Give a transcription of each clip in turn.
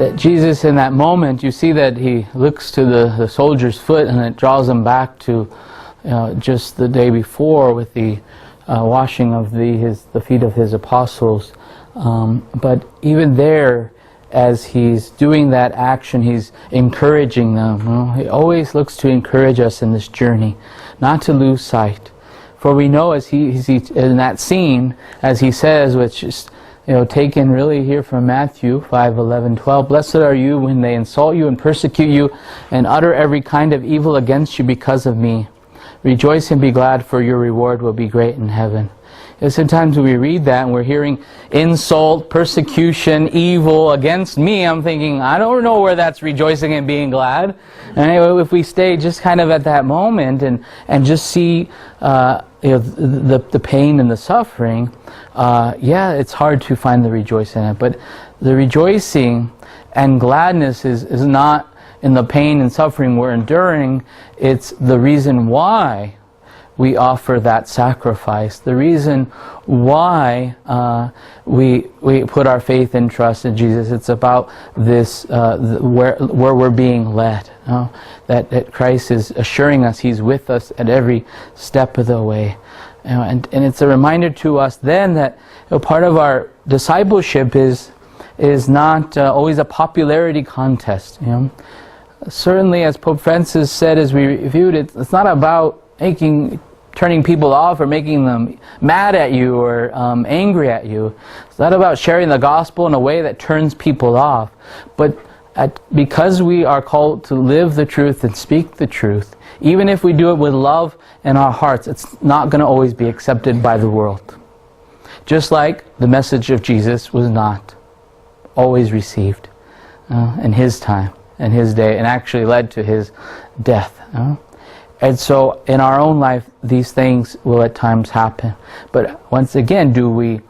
that Jesus in that moment, you see that he looks to the soldier's foot and it draws him back to just the day before with the washing of the feet of his apostles. But even there, as he's doing that action, he's encouraging them. He always looks to encourage us in this journey, not to lose sight. For we know as he in that scene, as he says, which is taken really here from Matthew 5:11-12, "Blessed are you when they insult you and persecute you and utter every kind of evil against you because of me. Rejoice and be glad, for your reward will be great in heaven." And sometimes when we read that and we're hearing insult, persecution, evil against me, I'm thinking, I don't know where that's rejoicing and being glad. And anyway, if we stay just kind of at that moment and just see the pain and the suffering, it's hard to find the rejoicing in it. But the rejoicing and gladness is not in the pain and suffering we're enduring. It's the reason why we offer that sacrifice, the reason why we put our faith and trust in Jesus. It's about this, where we're being led. That Christ is assuring us He's with us at every step of the way. And it's a reminder to us then that part of our discipleship is not always a popularity contest. Certainly, as Pope Francis said as we reviewed it, it's not about turning people off or making them mad at you or angry at you. It's not about sharing the gospel in a way that turns people off. But because we are called to live the truth and speak the truth, even if we do it with love in our hearts, it's not going to always be accepted by the world. Just like the message of Jesus was not always received in His time, in His day, and actually led to His death. And so in our own life, these things will at times happen. But once again, do we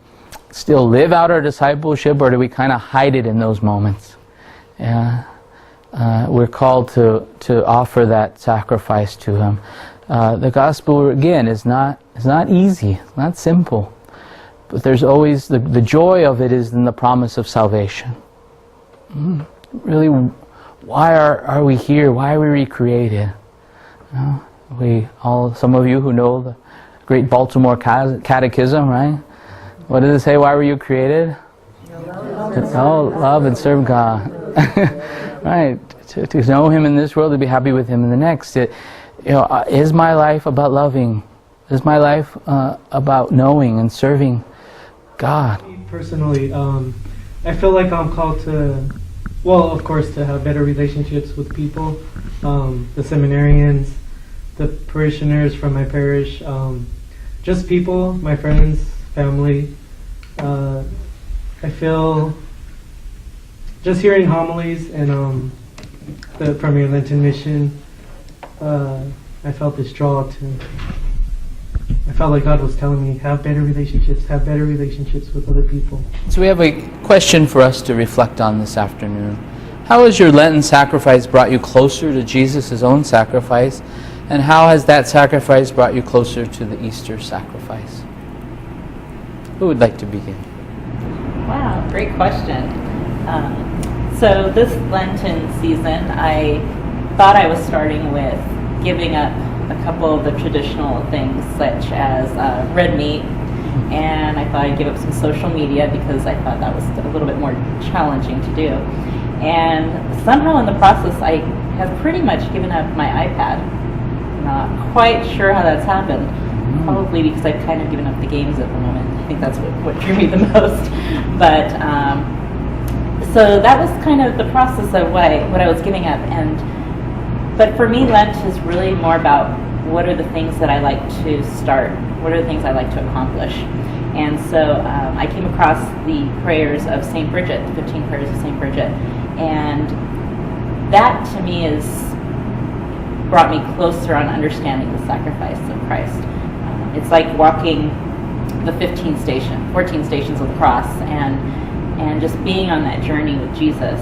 still live out our discipleship, or do we kind of hide it in those moments? We're called to offer that sacrifice to Him. The gospel, again, is not easy, it's not simple. But there's always, the joy of it is in the promise of salvation. Really, why are we here? Why are we recreated? Some of you who know the great Baltimore Catechism, right? What does it say? Why were you created? Love and serve God. Right. To know Him in this world, to be happy with Him in the next. Is my life about loving? Is my life about knowing and serving God? Personally, I feel like I'm called to, well, of course, to have better relationships with people, the seminarians, the parishioners from my parish, just people, my friends, family. I feel just hearing homilies and from your Lenten mission, I felt this draw to. I felt like God was telling me, have better relationships with other people. So we have a question for us to reflect on this afternoon. How has your Lenten sacrifice brought you closer to Jesus' own sacrifice? And how has that sacrifice brought you closer to the Easter sacrifice? Who would like to begin? Wow, great question. So this Lenten season, I thought I was starting with giving up a couple of the traditional things, such as red meat, and I thought I'd give up some social media because I thought that was a little bit more challenging to do. And somehow in the process, I have pretty much given up my iPad. Not quite sure how that's happened. Probably because I've kind of given up the games at the moment. I think that's what drew me the most. But so that was kind of the process of what I was giving up. But for me, Lent is really more about what are the things that I like to start. What are the things I like to accomplish? And so I came across the prayers of St. Bridget, the 15 prayers of St. Bridget, and that to me is brought me closer on understanding the sacrifice of Christ. It's like walking the 14 stations of the cross, and just being on that journey with Jesus,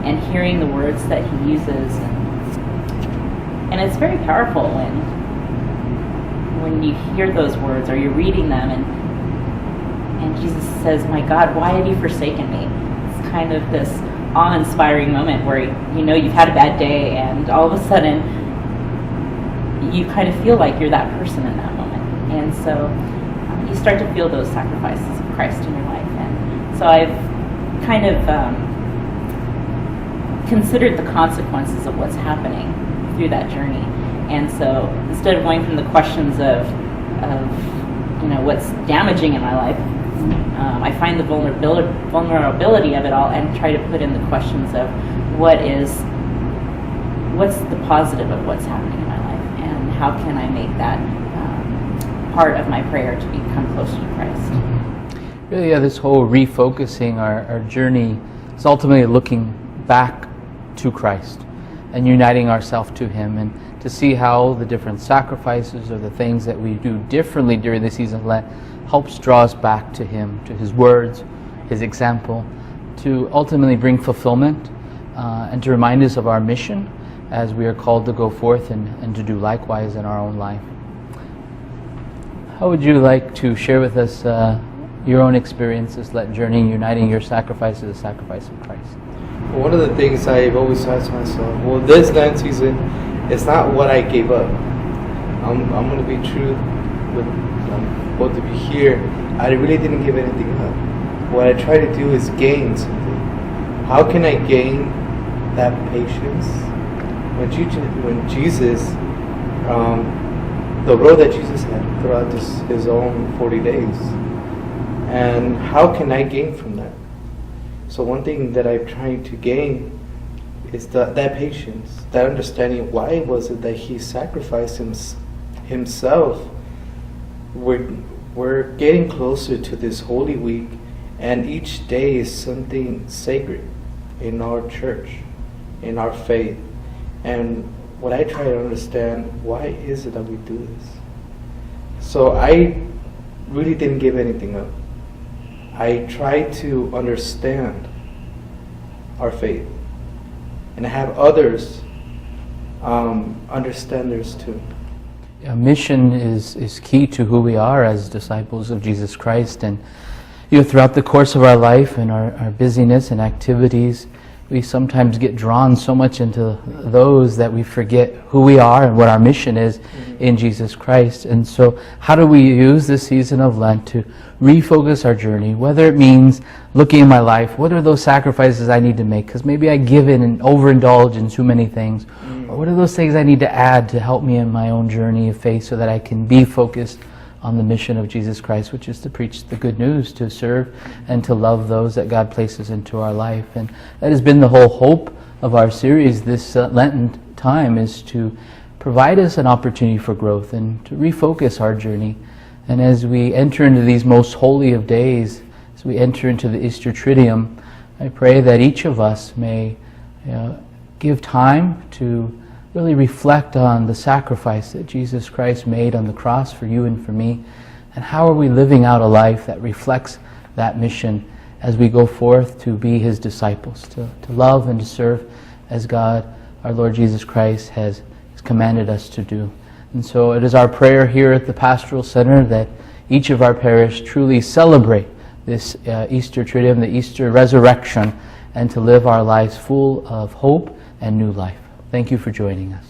and hearing the words that He uses, and it's very powerful when you hear those words or you're reading them, and Jesus says, "My God, why have you forsaken me?" It's kind of this awe-inspiring moment where you've had a bad day, and all of a sudden you kind of feel like you're that person in that moment, and so you start to feel those sacrifices of Christ in your life. And so I've kind of considered the consequences of what's happening through that journey. And so instead of going from the questions of what's damaging in my life, I find the vulnerability of it all and try to put in the questions of what's the positive of what's happening in my life, and how can I make that part of my prayer to become closer to Christ. Really, this whole refocusing our journey is ultimately looking back to Christ and uniting ourselves to Him, and to see how the different sacrifices or the things that we do differently during the season of Lent helps draw us back to Him, to His words, His example, to ultimately bring fulfillment and to remind us of our mission as we are called to go forth and to do likewise in our own life. How would you like to share with us your own experiences, Lent journey, uniting your sacrifice to the sacrifice of Christ? One of the things I've always asked myself, well, this Lent season, it's not what I gave up. I'm going to be true with both of you here. I really didn't give anything up. What I try to do is gain something. How can I gain that patience? When Jesus, the road that Jesus had throughout his own 40 days, and how can I gain from that? So one thing that I'm trying to gain is that patience, that understanding. Why was it that He sacrificed Himself? We're getting closer to this Holy Week, and each day is something sacred in our church, in our faith. And what I try to understand, why is it that we do this? So I really didn't give anything up. I try to understand our faith and have others understand theirs too. Mission is key to who we are as disciples of Jesus Christ, and throughout the course of our life and our busyness and activities, we sometimes get drawn so much into those that we forget who we are and what our mission is in Jesus Christ. And so how do we use this season of Lent to refocus our journey, whether it means looking in my life, what are those sacrifices I need to make? Because maybe I give in and overindulge in too many things. Or what are those things I need to add to help me in my own journey of faith so that I can be focused on the mission of Jesus Christ, which is to preach the good news, to serve and to love those that God places into our life. And that has been the whole hope of our series this Lenten time, is to provide us an opportunity for growth and to refocus our journey. And as we enter into these most holy of days, as we enter into the Easter Triduum, I pray that each of us may give time to really reflect on the sacrifice that Jesus Christ made on the cross for you and for me, and how are we living out a life that reflects that mission as we go forth to be His disciples, to love and to serve as God, our Lord Jesus Christ, has commanded us to do. And so it is our prayer here at the Pastoral Center that each of our parish truly celebrate this Easter Triduum, the Easter resurrection, and to live our lives full of hope and new life. Thank you for joining us.